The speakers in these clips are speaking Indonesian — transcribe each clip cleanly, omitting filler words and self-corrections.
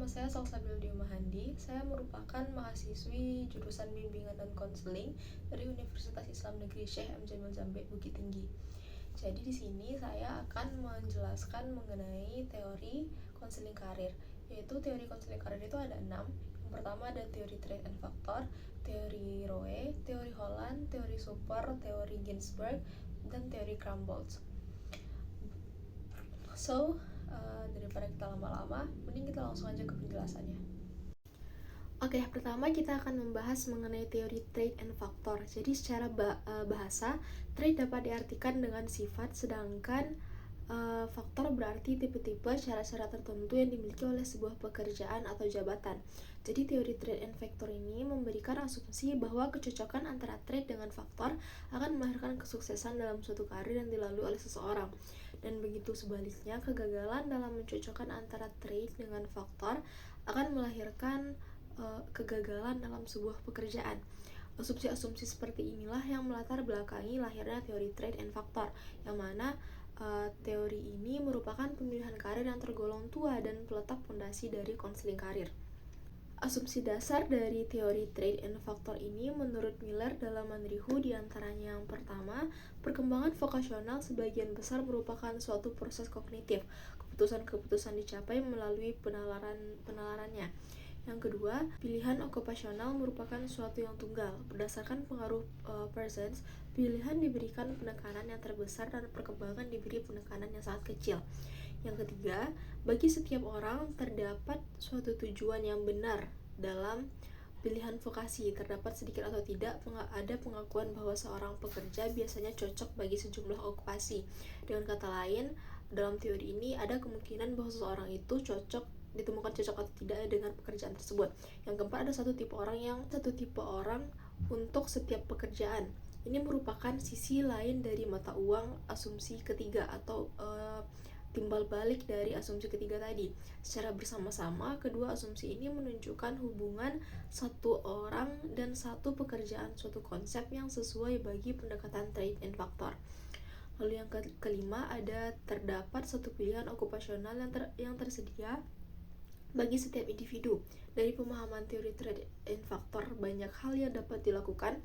nama saya Salsabil Diomahandi. Saya merupakan mahasiswi jurusan bimbingan dan konseling dari Universitas Islam Negeri Syekh M. Jamil Jambe, Bukit Tinggi. Jadi di sini saya akan menjelaskan mengenai teori konseling karir. Yaitu teori konseling karir itu ada 6. Yang pertama ada teori Trade and Factor, teori Rowe, teori Holland, teori Super, teori Ginsberg, dan teori Crumbolts. Daripada kita lama-lama, mending kita langsung aja ke penjelasannya. Oke, pertama kita akan membahas mengenai teori trade and factor. Jadi secara bahasa, trade dapat diartikan dengan sifat, sedangkan faktor berarti tipe-tipe cara-cara tertentu yang dimiliki oleh sebuah pekerjaan atau jabatan. Jadi teori trade and factor ini memberikan asumsi bahwa kecocokan antara trade dengan faktor akan melahirkan kesuksesan dalam suatu karir yang dilalui oleh seseorang. Dan begitu sebaliknya, kegagalan dalam mencocokkan antara trade dengan faktor akan melahirkan kegagalan dalam sebuah pekerjaan. Asumsi-asumsi seperti inilah yang melatar belakangi lahirnya teori trade and factor, yang mana teori ini merupakan pemilihan karir yang tergolong tua dan peletak fondasi dari konseling karir. Asumsi dasar dari teori trade and factor ini menurut Miller dalam Manrihu diantaranya yang pertama, perkembangan vokasional sebagian besar merupakan suatu proses kognitif. Keputusan-keputusan dicapai melalui penalarannya. Yang kedua, pilihan okupasional merupakan suatu yang tunggal. Berdasarkan pengaruh Parsons, pilihan diberikan penekanan yang terbesar dan perkembangan diberi penekanan yang sangat kecil. Yang ketiga, bagi setiap orang terdapat suatu tujuan yang benar dalam pilihan vokasi. Terdapat sedikit atau tidak ada pengakuan bahwa seorang pekerja biasanya cocok bagi sejumlah okupasi. Dengan kata lain, dalam teori ini ada kemungkinan bahwa seseorang itu ditemukan cocok atau tidak dengan pekerjaan tersebut. Yang keempat, ada satu tipe orang untuk setiap pekerjaan. Ini merupakan sisi lain dari mata uang asumsi ketiga atau timbal balik dari asumsi ketiga tadi. Secara bersama-sama, kedua asumsi ini menunjukkan hubungan satu orang dan satu pekerjaan, suatu konsep yang sesuai bagi pendekatan trade and factor. Lalu yang kelima, terdapat satu pilihan okupasional yang tersedia bagi setiap individu. Dari pemahaman teori trade and factor, banyak hal yang dapat dilakukan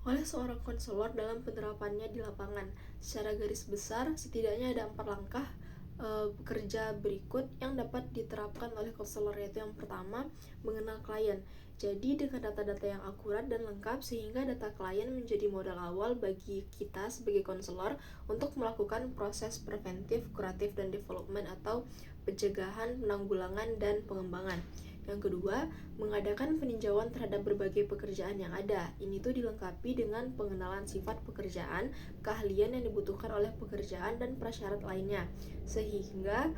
oleh seorang konselor dalam penerapannya di lapangan. Secara garis besar, setidaknya ada 4 langkah kerja berikut yang dapat diterapkan oleh konselor, yaitu yang pertama, mengenal klien. Jadi dengan data-data yang akurat dan lengkap sehingga data klien menjadi modal awal bagi kita sebagai konselor untuk melakukan proses preventif, kuratif, dan development atau pencegahan, penanggulangan, dan pengembangan. Yang kedua, mengadakan peninjauan terhadap berbagai pekerjaan yang ada. Ini tuh dilengkapi dengan pengenalan sifat pekerjaan, keahlian yang dibutuhkan oleh pekerjaan, dan prasyarat lainnya. Sehingga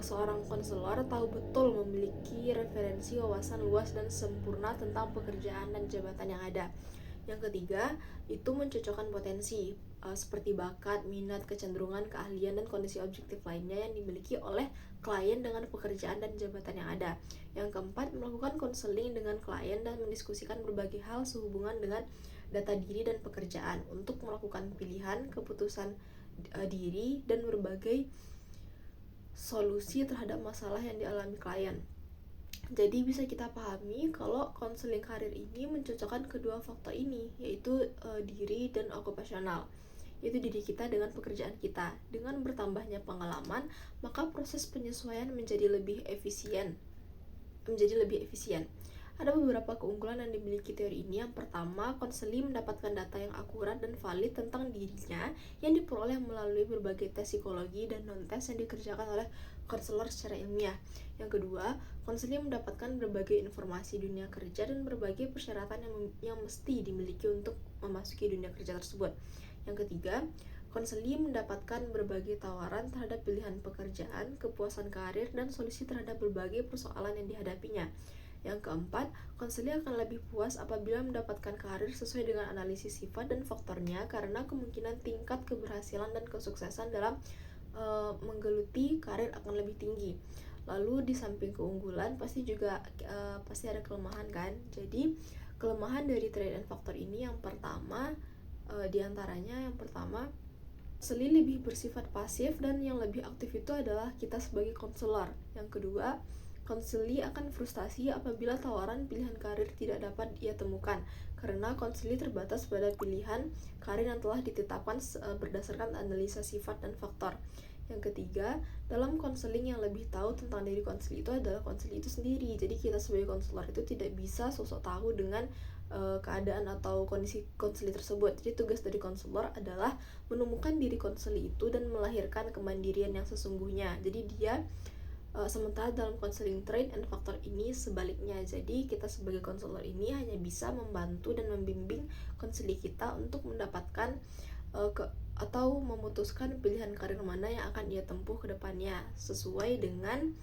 seorang konselor tahu betul memiliki referensi wawasan luas dan sempurna tentang pekerjaan dan jabatan yang ada. Yang ketiga, itu mencocokkan potensi seperti bakat, minat, kecenderungan, keahlian, dan kondisi objektif lainnya yang dimiliki oleh klien dengan pekerjaan dan jabatan yang ada. Yang keempat, melakukan konseling dengan klien dan mendiskusikan berbagai hal sehubungan dengan data diri dan pekerjaan untuk melakukan pilihan, keputusan diri, dan berbagai solusi terhadap masalah yang dialami klien. Jadi bisa kita pahami kalau konseling karir ini mencocokkan kedua faktor ini, yaitu diri dan okupasional, yaitu diri kita dengan pekerjaan kita. Dengan bertambahnya pengalaman, maka proses penyesuaian menjadi lebih efisien. Ada beberapa keunggulan yang dimiliki teori ini. Yang pertama, konseling mendapatkan data yang akurat dan valid tentang dirinya yang diperoleh melalui berbagai tes psikologi dan non-tes yang dikerjakan oleh konselor secara ilmiah. Yang kedua, konseling mendapatkan berbagai informasi dunia kerja dan berbagai persyaratan yang mesti dimiliki untuk memasuki dunia kerja tersebut. Yang ketiga, konseling mendapatkan berbagai tawaran terhadap pilihan pekerjaan, kepuasan karir, dan solusi terhadap berbagai persoalan yang dihadapinya. Yang keempat, konseling akan lebih puas apabila mendapatkan karir sesuai dengan analisis sifat dan faktornya, karena kemungkinan tingkat keberhasilan dan kesuksesan dalam menggeluti karir akan lebih tinggi. Lalu di samping keunggulan pasti ada kelemahan kan. Jadi kelemahan dari trade and factor ini yang pertama, konseling lebih bersifat pasif dan yang lebih aktif itu adalah kita sebagai konselor. Yang kedua, Konseli akan frustasi apabila tawaran pilihan karir tidak dapat ia temukan, karena konseli terbatas pada pilihan karir yang telah ditetapkan berdasarkan analisa sifat dan faktor. Yang ketiga, dalam konseling yang lebih tahu tentang diri konseli itu adalah konseli itu sendiri. Jadi kita sebagai konselor itu tidak bisa sosok tahu dengan keadaan atau kondisi konseli tersebut. Jadi tugas dari konselor adalah menemukan diri konseli itu dan melahirkan kemandirian yang sesungguhnya. Jadi dia sementara dalam counseling trait and faktor ini sebaliknya. Jadi kita sebagai konselor ini hanya bisa membantu dan membimbing konseli kita untuk mendapatkan atau memutuskan pilihan karir mana yang akan ia tempuh ke depannya sesuai dengan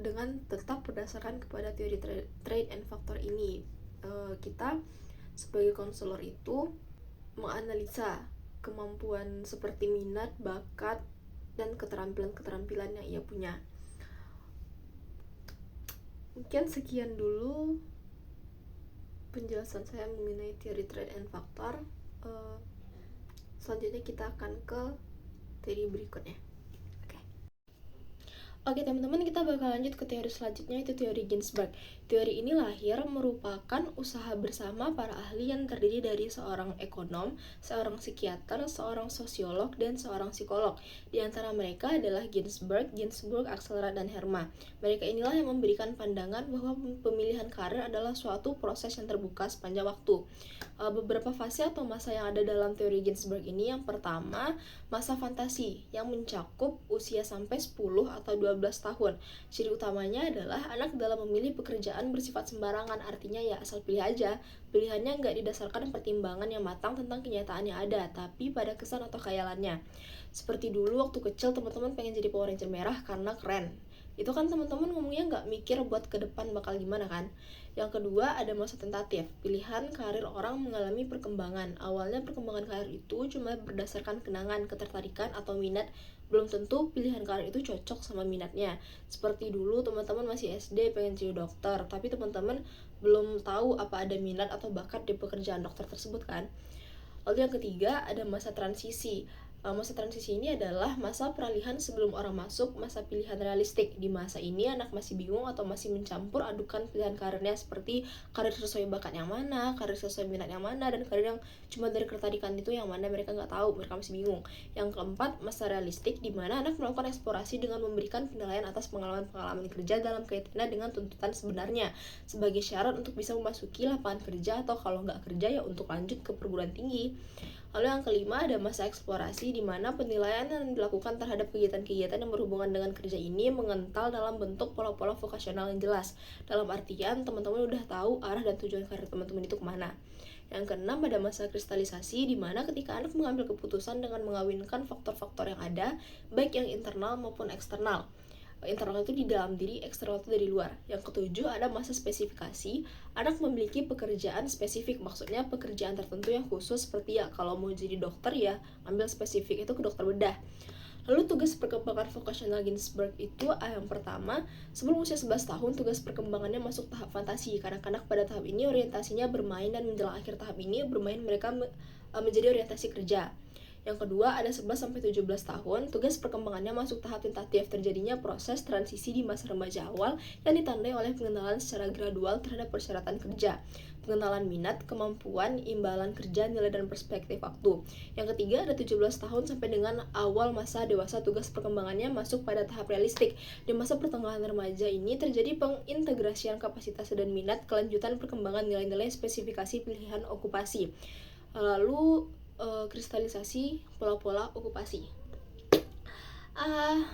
dengan tetap berdasarkan kepada teori trait and faktor ini. Kita sebagai konselor itu menganalisa kemampuan seperti minat, bakat, dan keterampilan-keterampilan yang ia punya. Mungkin sekian dulu penjelasan saya mengenai teori trait and faktor. Selanjutnya kita akan ke teori berikutnya. Oke teman-teman, kita bakal lanjut ke teori selanjutnya, itu teori Ginsberg. Teori ini lahir merupakan usaha bersama para ahli yang terdiri dari seorang ekonom, seorang psikiater, seorang sosiolog, dan seorang psikolog. Di antara mereka adalah Ginsberg, Axelrod, dan Herma. Mereka inilah yang memberikan pandangan bahwa pemilihan karir adalah suatu proses yang terbuka sepanjang waktu. Beberapa fase atau masa yang ada dalam teori Ginsberg ini, yang pertama, masa fantasi yang mencakup usia sampai 10 atau 12 tahun. Ciri utamanya adalah anak dalam memilih pekerjaan bersifat sembarangan, artinya ya asal pilih aja. Pilihannya nggak didasarkan pertimbangan yang matang tentang kenyataan yang ada, tapi pada kesan atau khayalannya. Seperti dulu waktu kecil teman-teman pengen jadi Power Ranger merah karena keren. Itu kan teman-teman ngomongnya nggak mikir buat ke depan bakal gimana kan. Yang kedua ada masa tentatif. Pilihan karir orang mengalami perkembangan. Awalnya perkembangan karir itu cuma berdasarkan kenangan, ketertarikan, atau minat. Belum tentu pilihan karir itu cocok sama minatnya. Seperti dulu teman-teman masih SD pengen jadi dokter, tapi teman-teman belum tahu apa ada minat atau bakat di pekerjaan dokter tersebut kan. Lalu yang ketiga ada masa transisi. Masa transisi ini adalah masa peralihan sebelum orang masuk masa pilihan realistik. Di masa ini anak masih bingung atau masih mencampur adukan pilihan karirnya, seperti karir sesuai bakat yang mana, karir sesuai minat yang mana, dan karir yang cuma dari ketertarikan itu yang mana mereka nggak tahu, mereka masih bingung. Yang keempat, masa realistik, di mana anak melakukan eksplorasi dengan memberikan penilaian atas pengalaman-pengalaman kerja dalam kaitannya dengan tuntutan sebenarnya sebagai syarat untuk bisa memasuki lapangan kerja, atau kalau nggak kerja ya untuk lanjut ke perguruan tinggi. Lalu yang kelima ada masa eksplorasi, di mana penilaian yang dilakukan terhadap kegiatan-kegiatan yang berhubungan dengan kerja ini mengental dalam bentuk pola-pola vokasional yang jelas. Dalam artian teman-teman udah tahu arah dan tujuan karir teman-teman itu kemana. Yang keenam ada masa kristalisasi, di mana ketika anak mengambil keputusan dengan mengawinkan faktor-faktor yang ada, baik yang internal maupun eksternal. Internal itu di dalam diri, eksternal itu dari luar. Yang ketujuh ada masa spesifikasi. Anak memiliki pekerjaan spesifik, maksudnya pekerjaan tertentu yang khusus, seperti ya kalau mau jadi dokter ya ambil spesifik itu ke dokter bedah. Lalu tugas perkembangan vokasional Ginsberg itu yang pertama, sebelum usia 11 tahun tugas perkembangannya masuk tahap fantasi. Kanak-kanak pada tahap ini orientasinya bermain, dan menjelang akhir tahap ini bermain mereka menjadi orientasi kerja. Yang kedua ada 11-17 tahun, tugas perkembangannya masuk tahap tentatif. Terjadinya proses transisi di masa remaja awal yang ditandai oleh pengenalan secara gradual terhadap persyaratan kerja, pengenalan minat, kemampuan, imbalan kerja, nilai, dan perspektif waktu. Yang ketiga ada 17 tahun sampai dengan awal masa dewasa, tugas perkembangannya masuk pada tahap realistik. Di masa pertengahan remaja ini terjadi pengintegrasian kapasitas dan minat, kelanjutan perkembangan nilai-nilai, spesifikasi pilihan okupasi. Lalu kristalisasi pola-pola okupasi.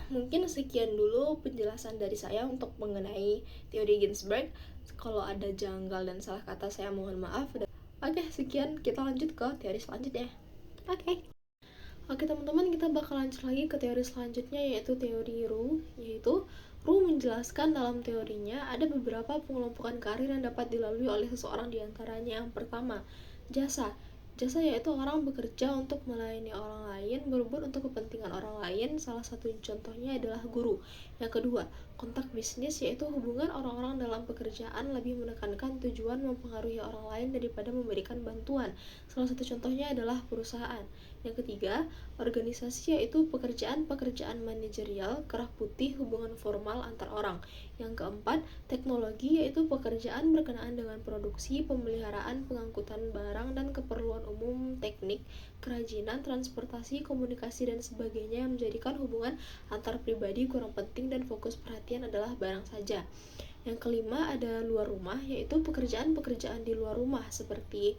Mungkin sekian dulu penjelasan dari saya untuk mengenai teori Ginsberg. Kalau ada janggal dan salah kata saya mohon maaf. Oke, sekian, kita lanjut ke teori selanjutnya. Oke teman-teman, kita bakal lanjut lagi ke teori selanjutnya, yaitu teori Roux. Roux menjelaskan dalam teorinya ada beberapa pengelompokan karir yang dapat dilalui oleh seseorang, diantaranya yang pertama, jasa. Jasa yaitu orang bekerja untuk melayani orang lain, berbuat untuk kepentingan orang lain. Salah satu contohnya adalah guru. Yang kedua, kontak bisnis yaitu hubungan orang-orang dalam pekerjaan lebih menekankan tujuan mempengaruhi orang lain daripada memberikan bantuan. Salah satu contohnya adalah perusahaan. Yang ketiga, organisasi yaitu pekerjaan-pekerjaan manajerial, kerah putih, hubungan formal antar orang. Yang keempat, teknologi yaitu pekerjaan berkenaan dengan produksi, pemeliharaan, pengangkutan barang, dan keperluan umum, teknik, kerajinan, transportasi, komunikasi, dan sebagainya yang menjadikan hubungan antar pribadi kurang penting dan fokus perhatian adalah barang saja. Yang kelima ada luar rumah, yaitu pekerjaan-pekerjaan di luar rumah seperti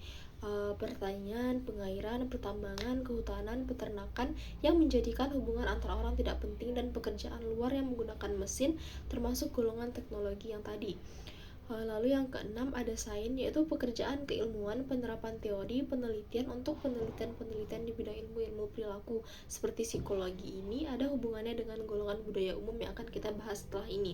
pertanian, pengairan, pertambangan, kehutanan, peternakan yang menjadikan hubungan antara orang tidak penting, dan pekerjaan luar yang menggunakan mesin termasuk golongan teknologi yang tadi. Lalu yang keenam ada sains, yaitu pekerjaan keilmuan, penerapan teori, penelitian untuk penelitian-penelitian di bidang ilmu-ilmu perilaku seperti psikologi. Ini ada hubungannya dengan golongan budaya umum yang akan kita bahas setelah ini.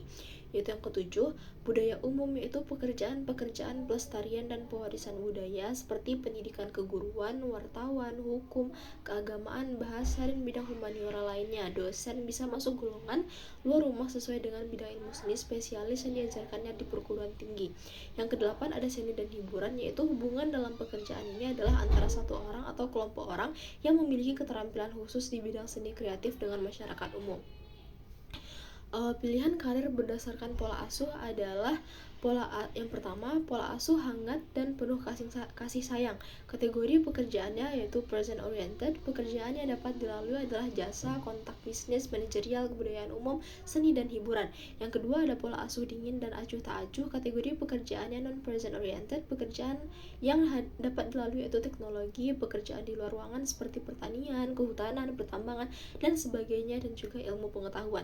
Yaitu yang ketujuh, budaya umum yaitu pekerjaan-pekerjaan pelestarian dan pewarisan budaya seperti pendidikan keguruan, wartawan, hukum, keagamaan, bahasa, dan bidang humaniora lainnya. Dosen bisa masuk golongan luar rumah sesuai dengan bidang ilmu seni spesialis yang diajarkannya di perguruan tinggi. Yang kedelapan ada seni dan hiburan, yaitu hubungan dalam pekerjaan ini adalah antara satu orang atau kelompok orang yang memiliki keterampilan khusus di bidang seni kreatif dengan masyarakat umum. Pilihan karir berdasarkan pola asuh adalah yang pertama, pola asuh hangat dan penuh kasih sayang. Kategori pekerjaannya yaitu present oriented. Pekerjaan yang dapat dilalui adalah jasa, kontak bisnis, manajerial, kebudayaan umum, seni, dan hiburan. Yang kedua ada pola asuh dingin dan acuh tak acuh. Kategori pekerjaannya non present oriented. Pekerjaan yang dapat dilalui yaitu teknologi, pekerjaan di luar ruangan seperti pertanian, kehutanan, pertambangan, dan sebagainya, dan juga ilmu pengetahuan.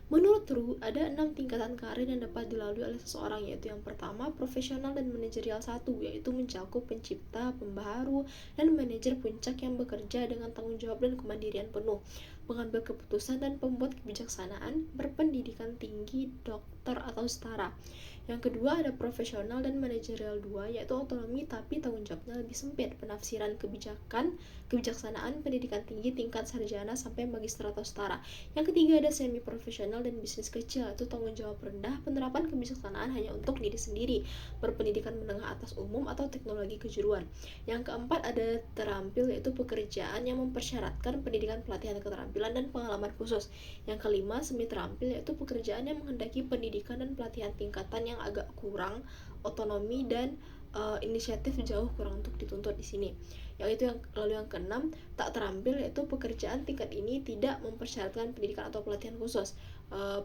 Menurut Ru, ada 6 tingkatan karir yang dapat dilalui oleh seseorang, yaitu yang pertama, profesional dan manajerial 1, yaitu mencakup pencipta, pembaharu, dan manajer puncak yang bekerja dengan tanggung jawab dan kemandirian penuh, pengambil keputusan dan pembuat kebijaksanaan, berpendidikan tinggi, dokter atau setara. Yang kedua ada profesional dan manajerial 2, yaitu otonomi tapi tanggung jawabnya lebih sempit, penafsiran kebijaksanaan, pendidikan tinggi tingkat sarjana sampai magister atau setara. Yang ketiga ada semi profesional dan bisnis kecil, yaitu tanggung jawab rendah, penerapan kebijaksanaan hanya untuk diri sendiri, berpendidikan menengah atas umum atau teknologi kejuruan. Yang keempat ada terampil, yaitu pekerjaan yang mempersyaratkan pendidikan, pelatihan keterampilan, dan pengalaman khusus. Yang kelima semi terampil, yaitu pekerjaan yang menghendaki pendidikan dan pelatihan tingkatan yang agak kurang, otonomi dan inisiatif jauh kurang untuk dituntut di sini. Lalu yang keenam tak terampil, yaitu pekerjaan tingkat ini tidak mempersyaratkan pendidikan atau pelatihan khusus.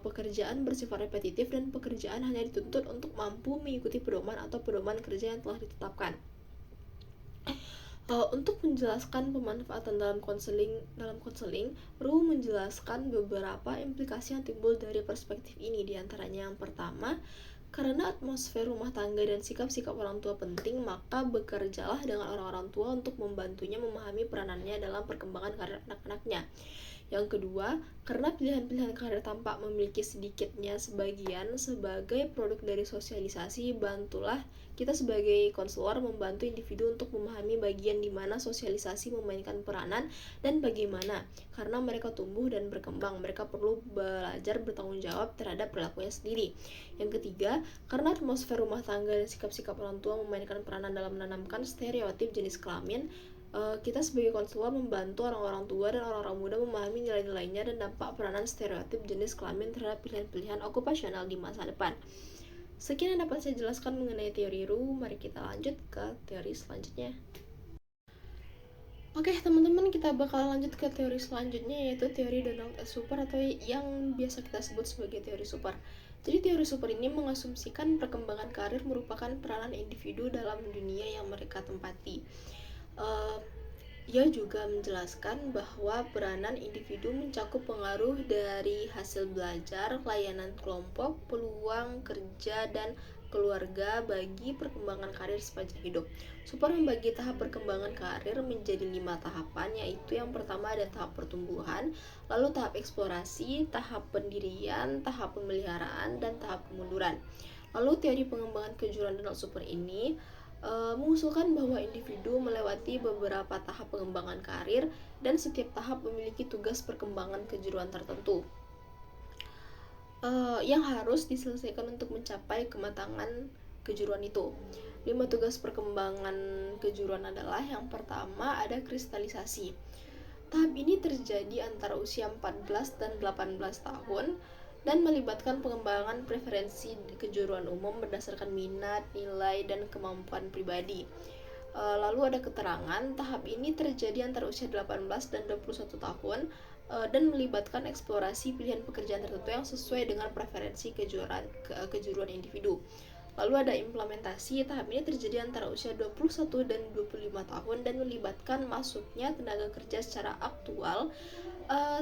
Pekerjaan bersifat repetitif dan pekerjaan hanya dituntut untuk mampu mengikuti pedoman atau pedoman kerja yang telah ditetapkan. Untuk menjelaskan pemanfaatan dalam konseling, Ru menjelaskan beberapa implikasi yang timbul dari perspektif ini. Di antaranya yang pertama, karena atmosfer rumah tangga dan sikap-sikap orang tua penting, maka bekerjalah dengan orang-orang tua untuk membantunya memahami peranannya dalam perkembangan karir anak-anaknya. Yang kedua, karena pilihan-pilihan karir tampak memiliki sedikitnya sebagian sebagai produk dari sosialisasi, bantulah kita sebagai konselor membantu individu untuk memahami bagian di mana sosialisasi memainkan peranan dan bagaimana. Karena mereka tumbuh dan berkembang, mereka perlu belajar bertanggung jawab terhadap perilakunya sendiri. Yang ketiga, karena atmosfer rumah tangga dan sikap-sikap orang tua memainkan peranan dalam menanamkan stereotip jenis kelamin, kita sebagai konselor membantu orang-orang tua dan orang-orang muda memahami nilai-nilainya dan dampak peranan stereotip jenis kelamin terhadap pilihan-pilihan okupasional di masa depan. Sekian yang dapat saya jelaskan mengenai teori Ru. Mari kita lanjut ke teori selanjutnya. Oke teman-teman, kita bakal lanjut ke teori selanjutnya, yaitu teori Donald S. Super atau yang biasa kita sebut sebagai teori super. Jadi teori super ini mengasumsikan perkembangan karir merupakan peranan individu dalam dunia yang mereka tempati. Ia juga menjelaskan bahwa peranan individu mencakup pengaruh dari hasil belajar, layanan kelompok, peluang kerja, dan keluarga bagi perkembangan karir sepanjang hidup. Super membagi tahap perkembangan karir menjadi 5 tahapan, yaitu yang pertama ada tahap pertumbuhan, lalu tahap eksplorasi, tahap pendirian, tahap pemeliharaan, dan tahap kemunduran. Lalu teori pengembangan kejuruan Donald Super ini mengusulkan bahwa individu melewati beberapa tahap pengembangan karir dan setiap tahap memiliki tugas perkembangan kejuruan tertentu yang harus diselesaikan untuk mencapai kematangan kejuruan itu. 5 tugas perkembangan kejuruan adalah: yang pertama ada kristalisasi. Tahap ini terjadi antara usia 14 dan 18 tahun dan melibatkan pengembangan preferensi kejuruan umum berdasarkan minat, nilai, dan kemampuan pribadi. Lalu ada keterangan. Tahap ini terjadi antara usia 18 dan 21 tahun dan melibatkan eksplorasi pilihan pekerjaan tertentu yang sesuai dengan preferensi kejuruan individu. Lalu ada implementasi. Tahap ini terjadi antara usia 21 dan 25 tahun dan melibatkan masuknya tenaga kerja secara aktual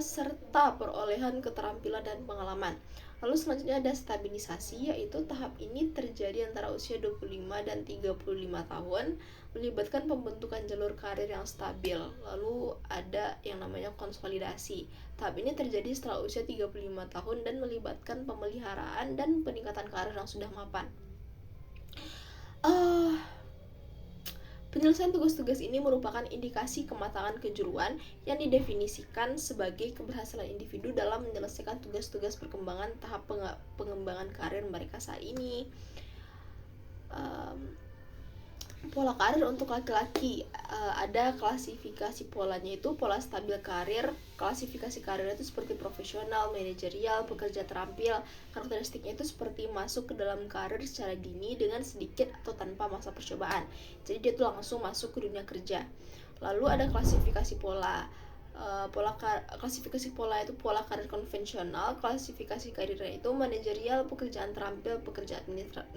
serta perolehan keterampilan dan pengalaman. Lalu selanjutnya ada stabilisasi, yaitu tahap ini terjadi antara usia 25 dan 35 tahun, melibatkan pembentukan jalur karir yang stabil. Lalu ada yang namanya konsolidasi. Tahap ini terjadi setelah usia 35 tahun dan melibatkan pemeliharaan dan peningkatan karir yang sudah mapan. Penyelesaian tugas-tugas ini merupakan indikasi kematangan kejuruan yang didefinisikan sebagai keberhasilan individu dalam menyelesaikan tugas-tugas perkembangan tahap pengembangan karir mereka saat ini. Pola karir untuk laki-laki, ada klasifikasi polanya, itu pola stabil karir. Klasifikasi karir itu seperti profesional, manajerial, pekerja terampil. Karakteristiknya itu seperti masuk ke dalam karir secara dini dengan sedikit atau tanpa masa percobaan. Jadi dia tuh langsung masuk ke dunia kerja. Lalu ada klasifikasi pola. Klasifikasi pola itu pola karir konvensional. Klasifikasi karirnya itu manajerial, pekerjaan terampil, pekerja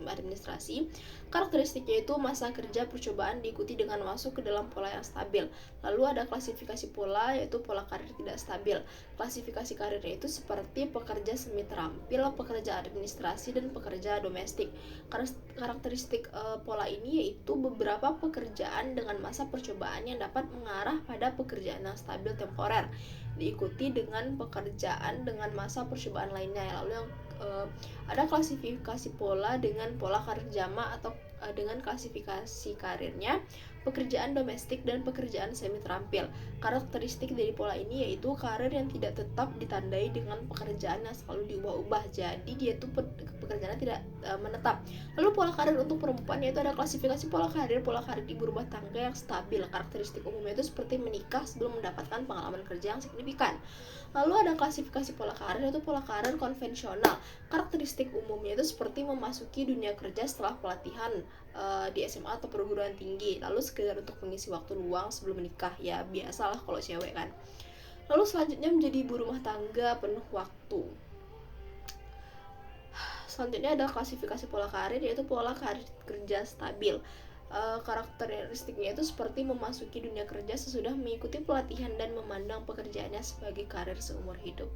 administrasi. Karakteristiknya itu masa kerja percobaan diikuti dengan masuk ke dalam pola yang stabil. Lalu ada klasifikasi pola, yaitu pola karir tidak stabil. Klasifikasi karirnya itu seperti pekerja semi terampil, pekerja administrasi, dan pekerja domestik. Karakteristik pola ini yaitu beberapa pekerjaan dengan masa percobaan yang dapat mengarah pada pekerjaan yang stabil temporer, diikuti dengan pekerjaan dengan masa percobaan lainnya. Lalu yang ada klasifikasi pola dengan pola karir jamak atau dengan klasifikasi karirnya pekerjaan domestik dan pekerjaan semi terampil. Karakteristik dari pola ini yaitu karir yang tidak tetap ditandai dengan pekerjaan yang selalu diubah-ubah. Jadi dia tuh pekerjaannya tidak menetap. Lalu pola karir untuk perempuan yaitu ada klasifikasi pola karir ibu rumah tangga yang stabil. Karakteristik umumnya itu seperti menikah sebelum mendapatkan pengalaman kerja yang signifikan. Lalu ada klasifikasi pola karir yaitu pola karir konvensional. Karakteristik umumnya itu seperti memasuki dunia kerja setelah pelatihan di SMA atau perguruan tinggi, lalu sekedar untuk mengisi waktu luang sebelum menikah. Ya biasalah kalau cewek kan. Lalu selanjutnya menjadi ibu rumah tangga penuh waktu. Selanjutnya ada klasifikasi pola karir yaitu pola karir kerja stabil. Karakteristiknya itu seperti memasuki dunia kerja sesudah mengikuti pelatihan dan memandang pekerjaannya sebagai karir seumur hidup.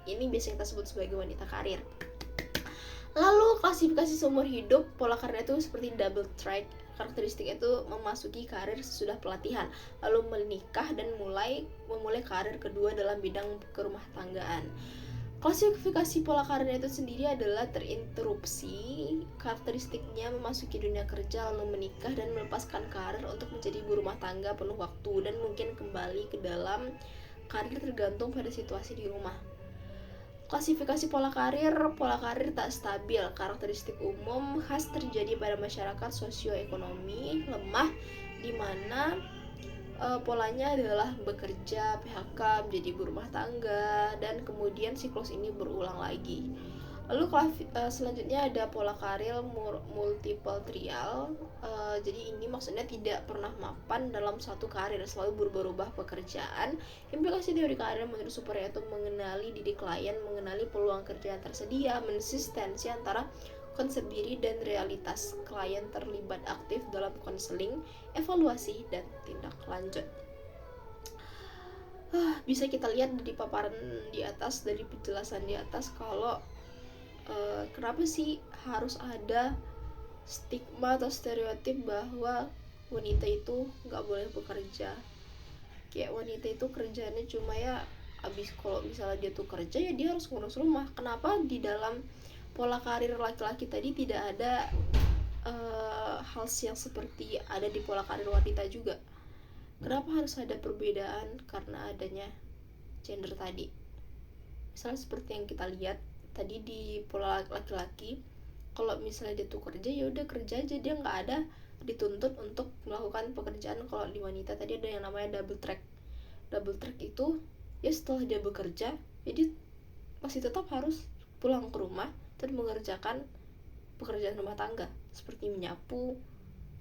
Ini biasanya kita sebut sebagai wanita karir. Lalu klasifikasi seumur hidup, pola karir itu seperti double track. Karakteristiknya itu memasuki karir sesudah pelatihan, lalu menikah dan memulai karir kedua dalam bidang kerumah tanggaan. Klasifikasi pola karir itu sendiri adalah terinterupsi. Karakteristiknya memasuki dunia kerja lalu menikah dan melepaskan karir untuk menjadi ibu rumah tangga penuh waktu dan mungkin kembali ke dalam karir tergantung pada situasi di rumah. Klasifikasi pola karir tak stabil. Karakteristik umum khas terjadi pada masyarakat sosioekonomi lemah di mana polanya adalah bekerja, PHK, menjadi ibu rumah tangga, dan kemudian siklus ini berulang lagi. Lalu selanjutnya ada pola karir multiple trial. Jadi ini maksudnya tidak pernah mapan dalam satu karir, selalu berubah-ubah pekerjaan. Implikasi teori karir menurut Super yaitu mengenali diri klien, mengenali peluang kerja yang tersedia, mensistensi antara konsep diri dan realitas. Klien terlibat aktif dalam konseling, evaluasi, dan tindak lanjut. Bisa kita lihat dari paparan di atas, dari penjelasan di atas, kalau kenapa sih harus ada stigma atau stereotip bahwa wanita itu nggak boleh bekerja. Kayak wanita itu kerjanya cuma ya abis kalau misalnya dia tuh kerja ya dia harus ngurus rumah. Kenapa di dalam pola karir laki-laki tadi tidak ada hal yang seperti ada di pola karir wanita juga. Kenapa harus ada perbedaan? Karena adanya gender tadi. Misalnya seperti yang kita lihat tadi di pola laki-laki, kalau misalnya dia tuh kerja, ya udah kerja aja, dia nggak ada dituntut untuk melakukan pekerjaan. Kalau di wanita tadi ada yang namanya double track. Double track itu ya setelah dia bekerja, jadi masih tetap harus pulang ke rumah dan mengerjakan pekerjaan rumah tangga seperti menyapu,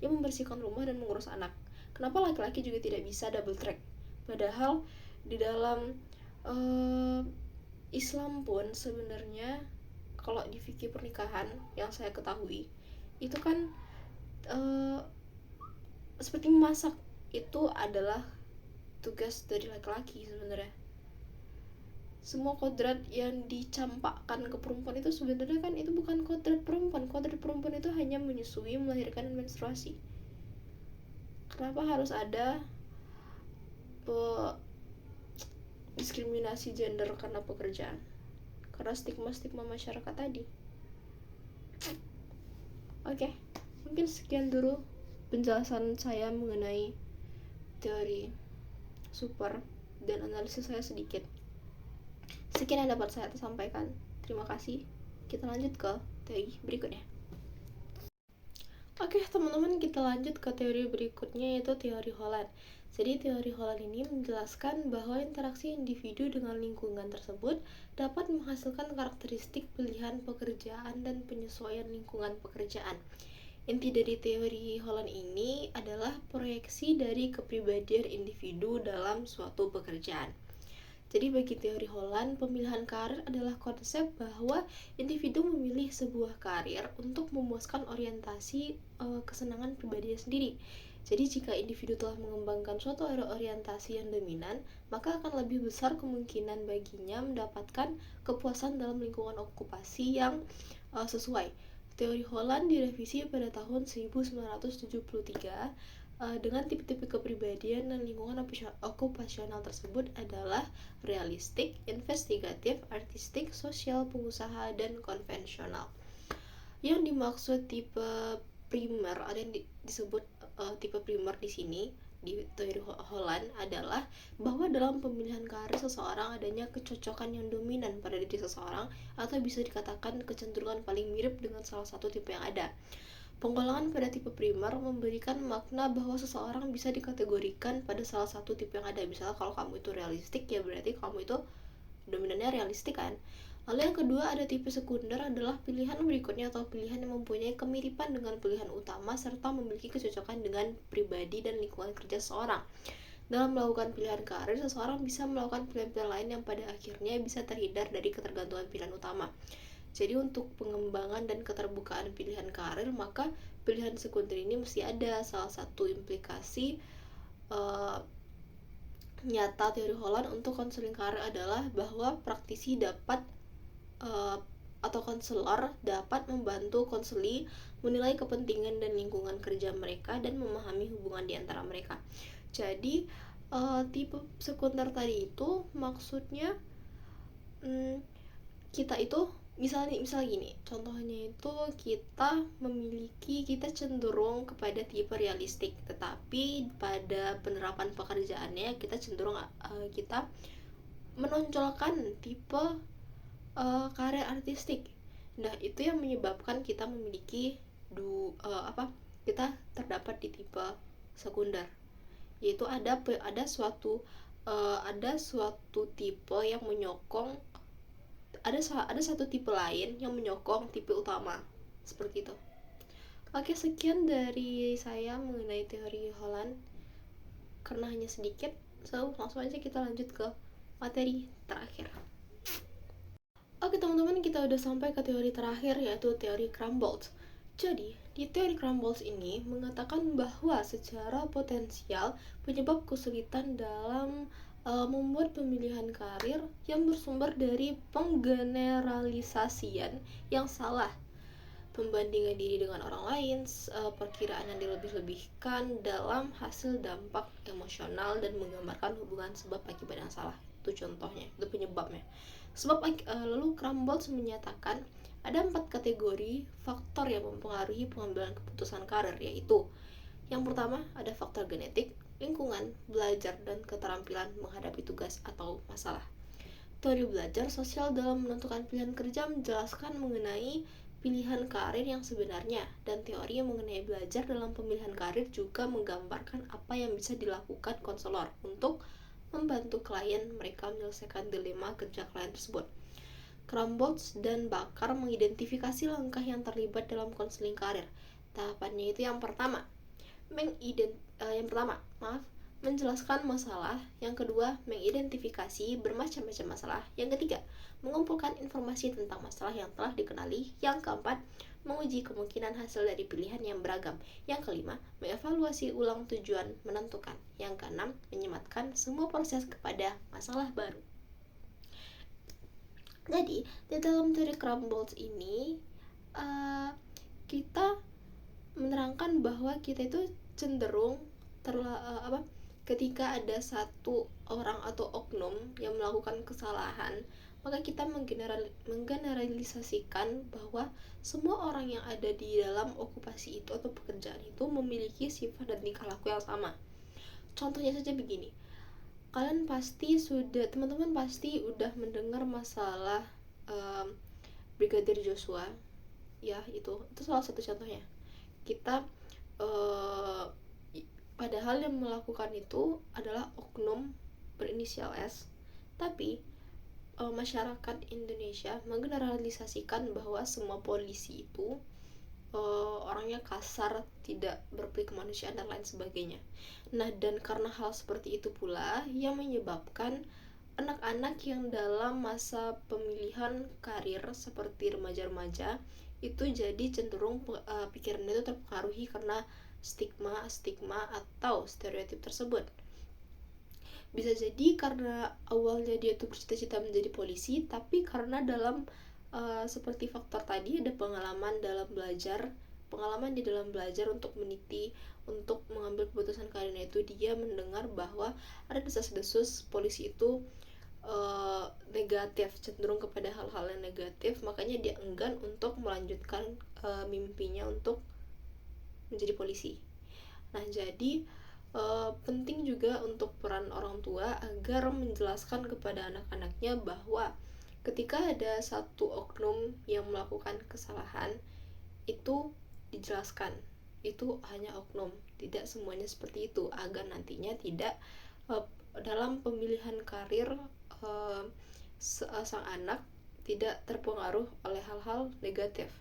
ya membersihkan rumah dan mengurus anak. Kenapa laki-laki juga tidak bisa double track? Padahal di dalam Islam pun sebenarnya kalau di fikih pernikahan yang saya ketahui itu kan seperti memasak itu adalah tugas dari laki-laki sebenarnya. Semua kodrat yang dicampakkan ke perempuan itu sebenarnya kan itu bukan kodrat perempuan. Kodrat perempuan itu hanya menyusui, melahirkan, dan menstruasi. Kenapa harus ada diskriminasi gender karena pekerjaan? Karena stigma-stigma masyarakat tadi. Oke, mungkin sekian dulu penjelasan saya mengenai teori super dan analisis saya sedikit. Sekian yang dapat saya sampaikan. Terima kasih. Kita lanjut ke teori berikutnya. Oke teman-teman, kita lanjut ke teori berikutnya, yaitu teori Holland. Jadi teori Holland ini menjelaskan bahwa interaksi individu dengan lingkungan tersebut dapat menghasilkan karakteristik pilihan pekerjaan dan penyesuaian lingkungan pekerjaan. Inti dari teori Holland ini adalah proyeksi dari kepribadian individu dalam suatu pekerjaan. Jadi bagi teori Holland, pemilihan karir adalah konsep bahwa individu memilih sebuah karir untuk memuaskan orientasi kesenangan pribadinya sendiri. Jadi jika individu telah mengembangkan suatu orientasi yang dominan, maka akan lebih besar kemungkinan baginya mendapatkan kepuasan dalam lingkungan okupasi yang sesuai. Teori Holland direvisi pada tahun 1973 dengan tipe-tipe kepribadian dan lingkungan okupasional tersebut adalah realistik, investigatif, artistik, sosial, pengusaha, dan konvensional. Yang dimaksud tipe primer, ada yang disebut tipe primer di sini di teori Holland adalah bahwa dalam pemilihan karir seseorang adanya kecocokan yang dominan pada diri seseorang, atau bisa dikatakan kecenderungan paling mirip dengan salah satu tipe yang ada. Penggolongan pada tipe primer memberikan makna bahwa seseorang bisa dikategorikan pada salah satu tipe yang ada. Misalnya kalau kamu itu realistik, ya berarti kamu itu dominannya realistik kan. Lalu yang kedua ada tipe sekunder, adalah pilihan berikutnya atau pilihan yang mempunyai kemiripan dengan pilihan utama serta memiliki kecocokan dengan pribadi dan lingkungan kerja seseorang. Dalam melakukan pilihan karir, seseorang bisa melakukan pilihan-pilihan lain yang pada akhirnya bisa terhindar dari ketergantungan pilihan utama. Jadi untuk pengembangan dan keterbukaan pilihan karir, maka pilihan sekunder ini mesti ada. Salah satu implikasi nyata teori Holland untuk konseling karir adalah bahwa praktisi dapat atau konselor dapat membantu konseli menilai kepentingan dan lingkungan kerja mereka dan memahami hubungan di antara mereka. Jadi tipe sekunder tadi itu maksudnya kita itu misal gini, contohnya itu kita cenderung kepada tipe realistik, tetapi pada penerapan pekerjaannya kita cenderung kita menonjolkan tipe karir artistik. Nah itu yang menyebabkan kita memiliki kita terdapat di tipe sekunder, yaitu ada suatu tipe yang menyokong, ada satu tipe lain yang menyokong tipe utama, seperti itu. Oke, sekian dari saya mengenai teori Holland. Karena hanya sedikit, so langsung aja kita lanjut ke materi terakhir. Oke teman-teman, kita udah sampai ke teori terakhir, yaitu teori Crumbles. Jadi, di teori Crumbles ini mengatakan bahwa secara potensial penyebab kesulitan dalam membuat pemilihan karir yang bersumber dari penggeneralisasian yang salah, pembandingan diri dengan orang lain, perkiraan yang dilebih-lebihkan dalam hasil dampak emosional, dan menggambarkan hubungan sebab akibat yang salah. Itu contohnya, itu penyebabnya. Lalu Crumbles menyatakan Ada 4 kategori faktor yang mempengaruhi pengambilan keputusan karir, yaitu yang pertama ada faktor genetik, lingkungan, belajar, dan keterampilan menghadapi tugas atau masalah. Teori belajar sosial dalam menentukan pilihan kerja menjelaskan mengenai pilihan karir yang sebenarnya, dan teori yang mengenai belajar dalam pemilihan karir juga menggambarkan apa yang bisa dilakukan konselor untuk membantu klien mereka menyelesaikan dilema kerja klien tersebut. Crumbolts dan Bakar mengidentifikasi langkah yang terlibat dalam konseling karir. Tahapannya itu yang pertama, menjelaskan masalah. Yang kedua, mengidentifikasi bermacam-macam masalah. Yang ketiga, mengumpulkan informasi tentang masalah yang telah dikenali. Yang keempat, menguji kemungkinan hasil dari pilihan yang beragam. Yang kelima, mengevaluasi ulang tujuan menentukan. Yang keenam, menyematkan semua proses kepada masalah baru. Jadi, di dalam teori Crumbolts ini, kita menerangkan bahwa kita itu cenderung ketika ada satu orang atau oknum yang melakukan kesalahan, maka kita menggeneralisasikan bahwa semua orang yang ada di dalam okupasi itu atau pekerjaan itu memiliki sifat dan tingkah laku yang sama. Contohnya saja begini, teman-teman pasti udah mendengar masalah Brigadir Joshua, ya itu salah satu contohnya. Kita padahal yang melakukan itu adalah oknum berinisial S, tapi masyarakat Indonesia menggeneralisasikan bahwa semua polisi itu orangnya kasar, tidak berperi kemanusiaan dan lain sebagainya. Nah, dan karena hal seperti itu pula yang menyebabkan anak-anak yang dalam masa pemilihan karir seperti remaja-remaja itu jadi cenderung pikirannya itu terpengaruhi karena stigma atau stereotip tersebut. Bisa jadi karena awalnya dia tuh bercita-cita menjadi polisi, tapi karena dalam seperti faktor tadi ada pengalaman di dalam belajar untuk meniti, untuk mengambil keputusan karirnya itu, dia mendengar bahwa ada desas-desus polisi itu negatif, cenderung kepada hal-hal yang negatif, makanya dia enggan untuk melanjutkan mimpinya untuk menjadi polisi. Nah, jadi penting juga untuk peran orang tua agar menjelaskan kepada anak-anaknya bahwa ketika ada satu oknum yang melakukan kesalahan, itu dijelaskan itu hanya oknum, tidak semuanya seperti itu, agar nantinya tidak dalam pemilihan karir sang anak tidak terpengaruh oleh hal-hal negatif.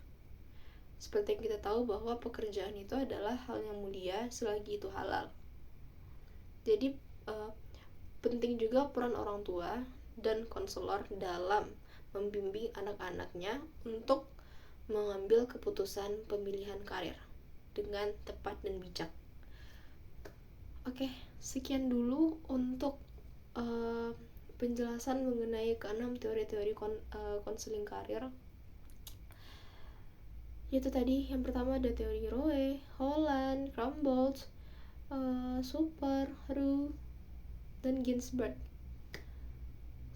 Seperti yang kita tahu bahwa pekerjaan itu adalah hal yang mulia selagi itu halal. Jadi penting juga peran orang tua dan konselor dalam membimbing anak-anaknya untuk mengambil keputusan pemilihan karir dengan tepat dan bijak. Oke, sekian dulu untuk penjelasan mengenai keenam teori-teori konseling karir. Yaitu tadi, yang pertama ada teori Rowe, Holland, Crumbolts, Super, Roux, dan Ginsberg.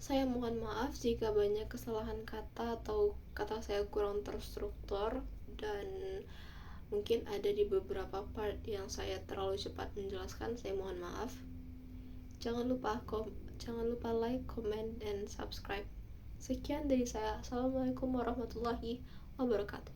Saya mohon maaf jika banyak kesalahan kata atau kata saya kurang terstruktur, dan mungkin ada di beberapa part yang saya terlalu cepat menjelaskan. Saya mohon maaf. Jangan lupa like, comment, dan subscribe. Sekian dari saya. Assalamualaikum warahmatullahi wabarakatuh.